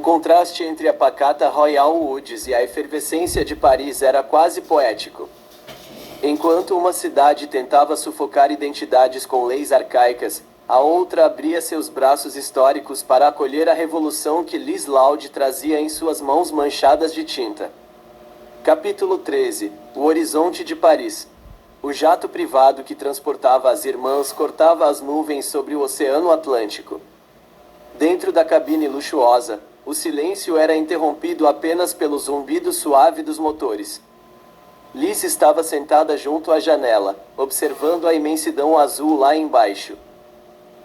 contraste entre a pacata Royal Woods e a efervescência de Paris era quase poético. Enquanto uma cidade tentava sufocar identidades com leis arcaicas, a outra abria seus braços históricos para acolher a revolução que Liz Loud trazia em suas mãos manchadas de tinta. Capítulo 13. O horizonte de Paris. O jato privado que transportava as irmãs cortava as nuvens sobre o Oceano Atlântico. Dentro da cabine luxuosa, o silêncio era interrompido apenas pelo zumbido suave dos motores. Liz estava sentada junto à janela, observando a imensidão azul lá embaixo.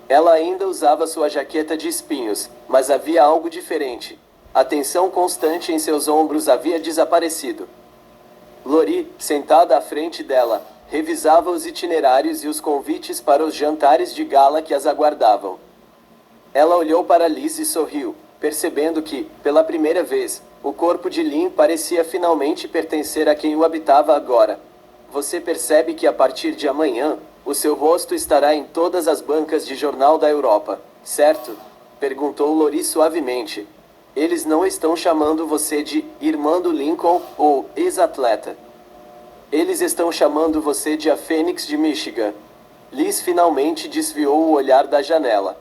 Ela ainda usava sua jaqueta de espinhos, mas havia algo diferente. A tensão constante em seus ombros havia desaparecido. Lori, sentada à frente dela, revisava os itinerários e os convites para os jantares de gala que as aguardavam. Ela olhou para Liz e sorriu, percebendo que, pela primeira vez, o corpo de Lynn parecia finalmente pertencer a quem o habitava agora. Você percebe que a partir de amanhã, o seu rosto estará em todas as bancas de jornal da Europa, certo? Perguntou Lori suavemente. Eles não estão chamando você de irmã do Lincoln ou ex-atleta. Eles estão chamando você de a Fênix de Michigan. Liz finalmente desviou o olhar da janela.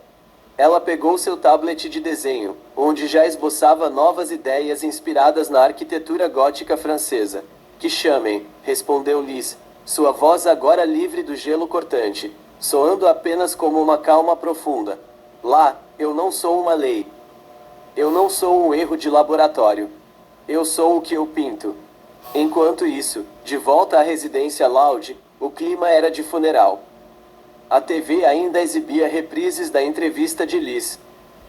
Ela pegou seu tablet de desenho, onde já esboçava novas ideias inspiradas na arquitetura gótica francesa. Que chamem, respondeu Liz, sua voz agora livre do gelo cortante, soando apenas como uma calma profunda. Lá, eu não sou uma lei. Eu não sou um erro de laboratório. Eu sou o que eu pinto. Enquanto isso, de volta à residência Loud, o clima era de funeral. A TV ainda exibia reprises da entrevista de Liz.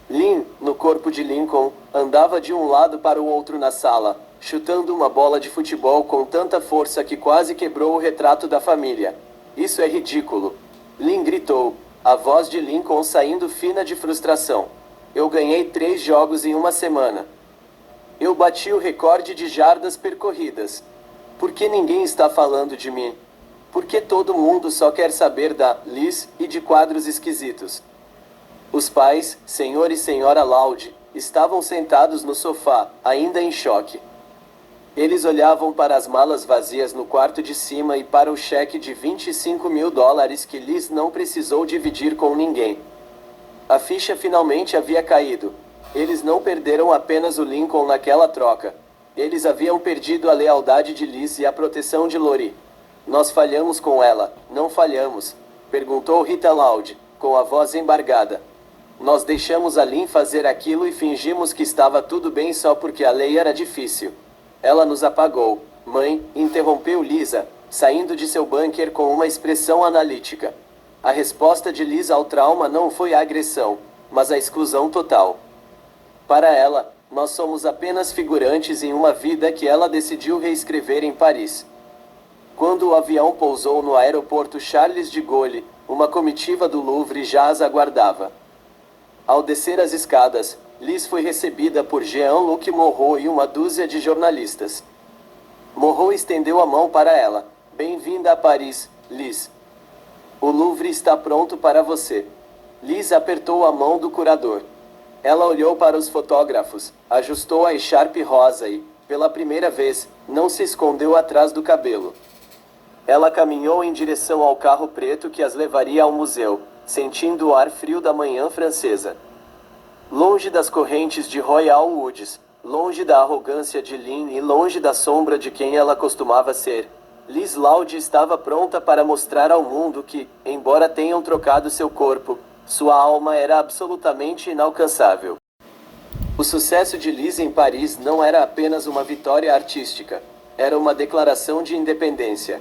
Lynn, no corpo de Lincoln, andava de um lado para o outro na sala, chutando uma bola de futebol com tanta força que quase quebrou o retrato da família. Isso é ridículo. Lynn gritou, a voz de Lincoln saindo fina de frustração. Eu ganhei 3 jogos em uma semana. Eu bati o recorde de jardas percorridas. Por que ninguém está falando de mim? Por que todo mundo só quer saber da Liz e de quadros esquisitos? Os pais, senhor e senhora Loud, estavam sentados no sofá, ainda em choque. Eles olhavam para as malas vazias no quarto de cima e para o cheque de $25.000 que Liz não precisou dividir com ninguém. A ficha finalmente havia caído. Eles não perderam apenas o Lincoln naquela troca. Eles haviam perdido a lealdade de Liz e a proteção de Lori. Nós falhamos com ela, não falhamos? Perguntou Rita Loud, com a voz embargada. Nós deixamos a Lynn fazer aquilo e fingimos que estava tudo bem só porque a lei era difícil. Ela nos apagou. Mãe, interrompeu Lisa, saindo de seu bunker com uma expressão analítica. A resposta de Liz ao trauma não foi a agressão, mas a exclusão total. Para ela, nós somos apenas figurantes em uma vida que ela decidiu reescrever em Paris. Quando o avião pousou no aeroporto Charles de Gaulle, uma comitiva do Louvre já as aguardava. Ao descer as escadas, Liz foi recebida por Jean-Luc Moreau e uma dúzia de jornalistas. Moreau estendeu a mão para ela. Bem-vinda a Paris, Liz. O Louvre está pronto para você. Liz apertou a mão do curador. Ela olhou para os fotógrafos, ajustou a echarpe rosa e, pela primeira vez, não se escondeu atrás do cabelo. Ela caminhou em direção ao carro preto que as levaria ao museu, sentindo o ar frio da manhã francesa. Longe das correntes de Royal Woods, longe da arrogância de Lynn e longe da sombra de quem ela costumava ser, Liz Loud estava pronta para mostrar ao mundo que, embora tenham trocado seu corpo, sua alma era absolutamente inalcançável. O sucesso de Liz em Paris não era apenas uma vitória artística, era uma declaração de independência.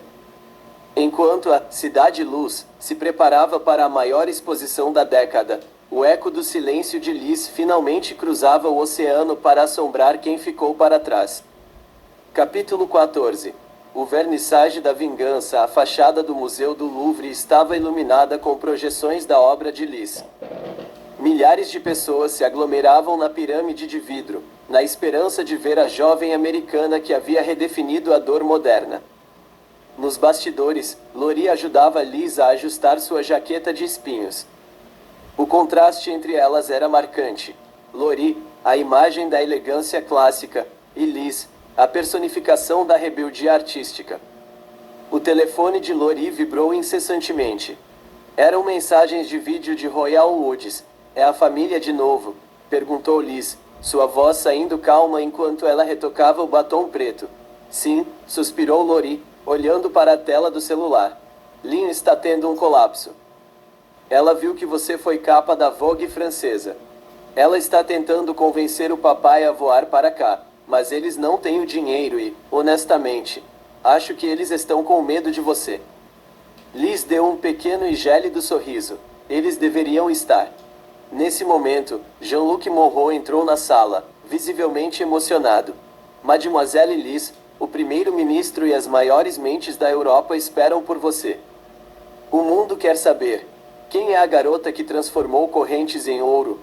Enquanto a Cidade Luz se preparava para a maior exposição da década, o eco do silêncio de Liz finalmente cruzava o oceano para assombrar quem ficou para trás. Capítulo 14. O vernissage da vingança. A fachada do Museu do Louvre estava iluminada com projeções da obra de Liz. Milhares de pessoas se aglomeravam na pirâmide de vidro, na esperança de ver a jovem americana que havia redefinido a dor moderna. Nos bastidores, Lori ajudava Liz a ajustar sua jaqueta de espinhos. O contraste entre elas era marcante. Lori, a imagem da elegância clássica, e Liz, a personificação da rebeldia artística. O telefone de Lori vibrou incessantemente. Eram mensagens de vídeo de Royal Woods. É a família de novo? Perguntou Liz, sua voz saindo calma enquanto ela retocava o batom preto. Sim, suspirou Lori, olhando para a tela do celular. Lynn está tendo um colapso. Ela viu que você foi capa da Vogue francesa. Ela está tentando convencer o papai a voar para cá, mas eles não têm o dinheiro e, honestamente, acho que eles estão com medo de você. Liz deu um pequeno e gélido sorriso. Eles deveriam estar. Nesse momento, Jean-Luc Monroe entrou na sala, visivelmente emocionado. Mademoiselle Liz, o primeiro-ministro e as maiores mentes da Europa esperam por você. O mundo quer saber. Quem é a garota que transformou correntes em ouro?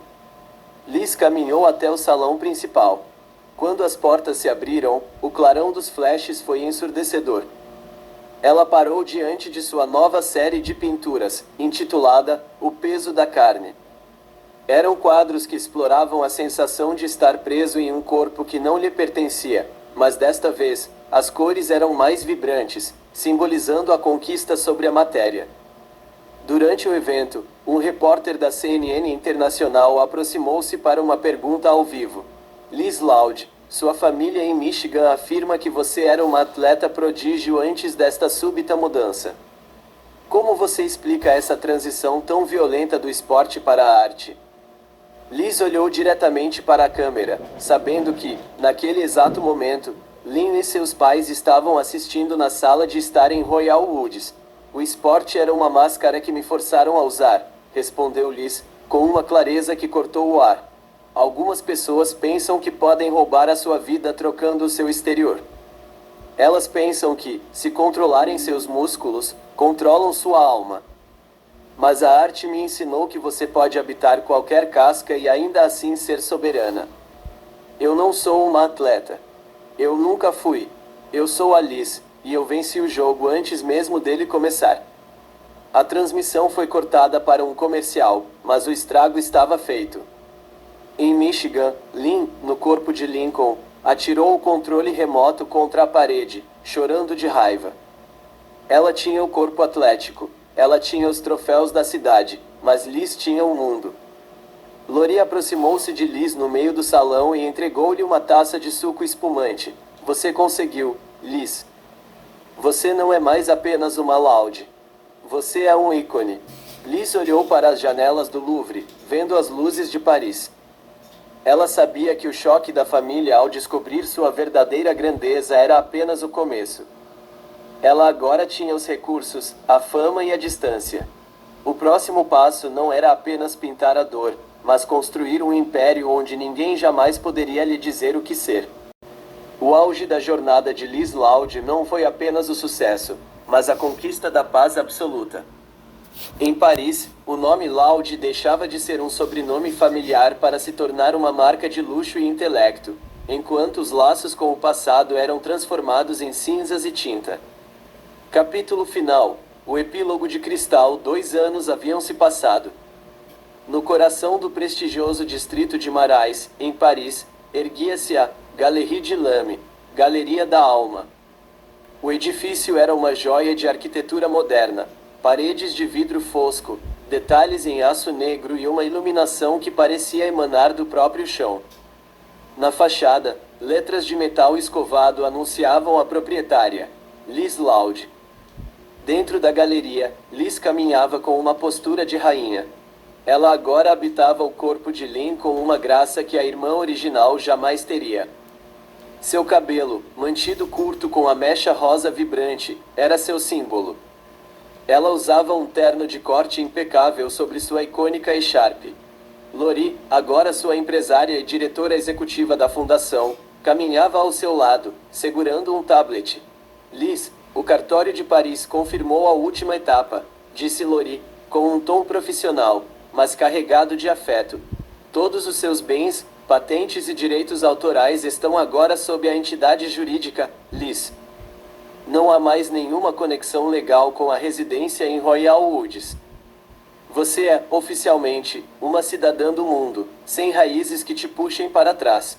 Liz caminhou até o salão principal. Quando as portas se abriram, o clarão dos flashes foi ensurdecedor. Ela parou diante de sua nova série de pinturas, intitulada O Peso da Carne. Eram quadros que exploravam a sensação de estar preso em um corpo que não lhe pertencia, mas desta vez, as cores eram mais vibrantes, simbolizando a conquista sobre a matéria. Durante o evento, um repórter da CNN Internacional aproximou-se para uma pergunta ao vivo. Liz Loud, sua família em Michigan afirma que você era uma atleta prodígio antes desta súbita mudança. Como você explica essa transição tão violenta do esporte para a arte? Liz olhou diretamente para a câmera, sabendo que, naquele exato momento, Lynn e seus pais estavam assistindo na sala de estar em Royal Woods. O esporte era uma máscara que me forçaram a usar, respondeu Liz, com uma clareza que cortou o ar. Algumas pessoas pensam que podem roubar a sua vida trocando o seu exterior. Elas pensam que, se controlarem seus músculos, controlam sua alma. Mas a arte me ensinou que você pode habitar qualquer casca e ainda assim ser soberana. Eu não sou uma atleta. Eu nunca fui. Eu sou a Liz, e eu venci o jogo antes mesmo dele começar. A transmissão foi cortada para um comercial, mas o estrago estava feito. Em Michigan, Lynn, no corpo de Lincoln, atirou o controle remoto contra a parede, chorando de raiva. Ela tinha o corpo atlético, ela tinha os troféus da cidade, mas Liz tinha o mundo. Lori aproximou-se de Liz no meio do salão e entregou-lhe uma taça de suco espumante. Você conseguiu, Liz. Você não é mais apenas uma Loud. Você é um ícone. Liz olhou para as janelas do Louvre, vendo as luzes de Paris. Ela sabia que o choque da família ao descobrir sua verdadeira grandeza era apenas o começo. Ela agora tinha os recursos, a fama e a distância. O próximo passo não era apenas pintar a dor, mas construir um império onde ninguém jamais poderia lhe dizer o que ser. O auge da jornada de Liz Loud não foi apenas o sucesso, mas a conquista da paz absoluta. Em Paris, o nome Loud deixava de ser um sobrenome familiar para se tornar uma marca de luxo e intelecto, enquanto os laços com o passado eram transformados em cinzas e tinta. Capítulo final. O epílogo de cristal. 2 anos haviam se passado. No coração do prestigioso distrito de Marais, em Paris, erguia-se a Galerie de Lame, Galeria da Alma. O edifício era uma joia de arquitetura moderna, paredes de vidro fosco, detalhes em aço negro e uma iluminação que parecia emanar do próprio chão. Na fachada, letras de metal escovado anunciavam a proprietária, Liz Loud. Dentro da galeria, Liz caminhava com uma postura de rainha. Ela agora habitava o corpo de Lynn com uma graça que a irmã original jamais teria. Seu cabelo, mantido curto com a mecha rosa vibrante, era seu símbolo. Ela usava um terno de corte impecável sobre sua icônica echarpe. Lori, agora sua empresária e diretora executiva da fundação, caminhava ao seu lado, segurando um tablet. Liz, o cartório de Paris confirmou a última etapa, disse Lori, com um tom profissional, mas carregado de afeto. Todos os seus bens, patentes e direitos autorais estão agora sob a entidade jurídica, Liz. Não há mais nenhuma conexão legal com a residência em Royal Woods. Você é, oficialmente, uma cidadã do mundo, sem raízes que te puxem para trás.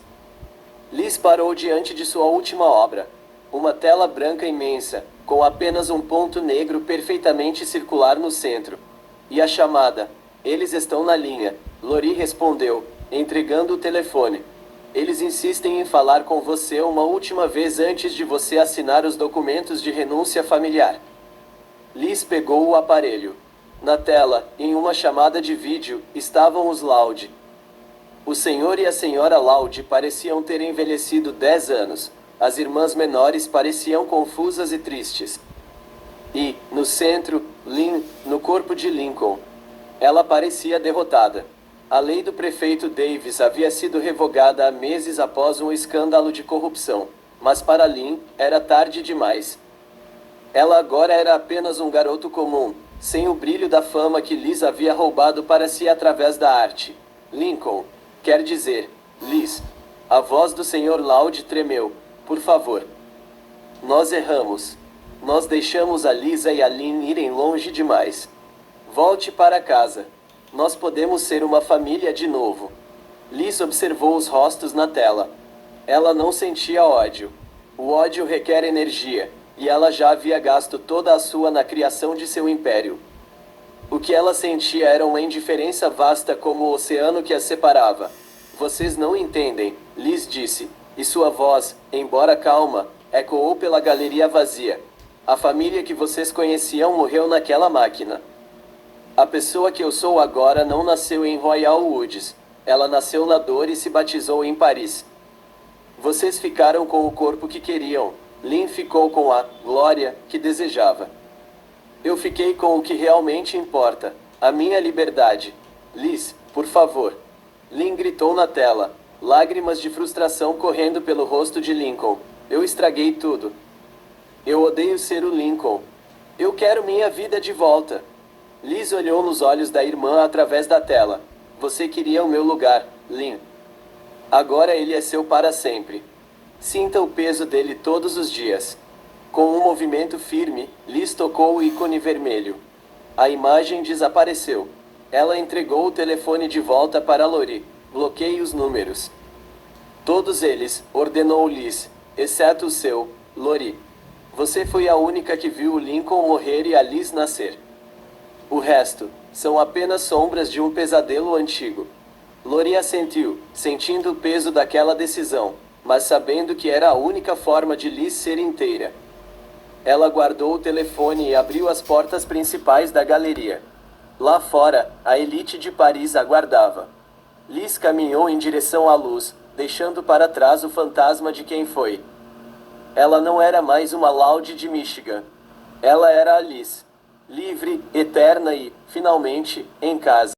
Liz parou diante de sua última obra. Uma tela branca imensa, com apenas um ponto negro perfeitamente circular no centro. E a chamada. Eles estão na linha, Lori respondeu, entregando o telefone. Eles insistem em falar com você uma última vez antes de você assinar os documentos de renúncia familiar. Liz pegou o aparelho. Na tela, em uma chamada de vídeo, estavam os Loud. O senhor e a senhora Loud pareciam ter envelhecido 10 anos. As irmãs menores pareciam confusas e tristes. E, no centro, Lynn, no corpo de Lincoln. Ela parecia derrotada. A lei do prefeito Davis havia sido revogada há meses após um escândalo de corrupção. Mas para Lynn, era tarde demais. Ela agora era apenas um garoto comum, sem o brilho da fama que Liz havia roubado para si através da arte. Lincoln, quer dizer, Liz. A voz do Sr. Loud tremeu. Por favor. Nós erramos. Nós deixamos a Lisa e a Lynn irem longe demais. Volte para casa. Nós podemos ser uma família de novo. Liz observou os rostos na tela. Ela não sentia ódio. O ódio requer energia, e ela já havia gasto toda a sua na criação de seu império. O que ela sentia era uma indiferença vasta como o oceano que a separava. Vocês não entendem, Liz disse, e sua voz, embora calma, ecoou pela galeria vazia. A família que vocês conheciam morreu naquela máquina. A pessoa que eu sou agora não nasceu em Royal Woods. Ela nasceu na dor e se batizou em Paris. Vocês ficaram com o corpo que queriam. Lynn ficou com a glória que desejava. Eu fiquei com o que realmente importa, a minha liberdade. Liz, por favor. Lynn gritou na tela, lágrimas de frustração correndo pelo rosto de Lincoln. Eu estraguei tudo. Eu odeio ser o Lincoln. Eu quero minha vida de volta. Liz olhou nos olhos da irmã através da tela. Você queria o meu lugar, Lynn. Agora ele é seu para sempre. Sinta o peso dele todos os dias. Com um movimento firme, Liz tocou o ícone vermelho. A imagem desapareceu. Ela entregou o telefone de volta para Lori. Bloqueie os números. Todos eles, ordenou Liz, exceto o seu, Lori. Você foi a única que viu o Lincoln morrer e a Liz nascer. O resto, são apenas sombras de um pesadelo antigo. Lori assentiu, sentindo o peso daquela decisão, mas sabendo que era a única forma de Liz ser inteira. Ela guardou o telefone e abriu as portas principais da galeria. Lá fora, a elite de Paris aguardava. Liz caminhou em direção à luz, deixando para trás o fantasma de quem foi. Ela não era mais uma Loud de Michigan. Ela era a Liz. Livre, eterna e, finalmente, em casa.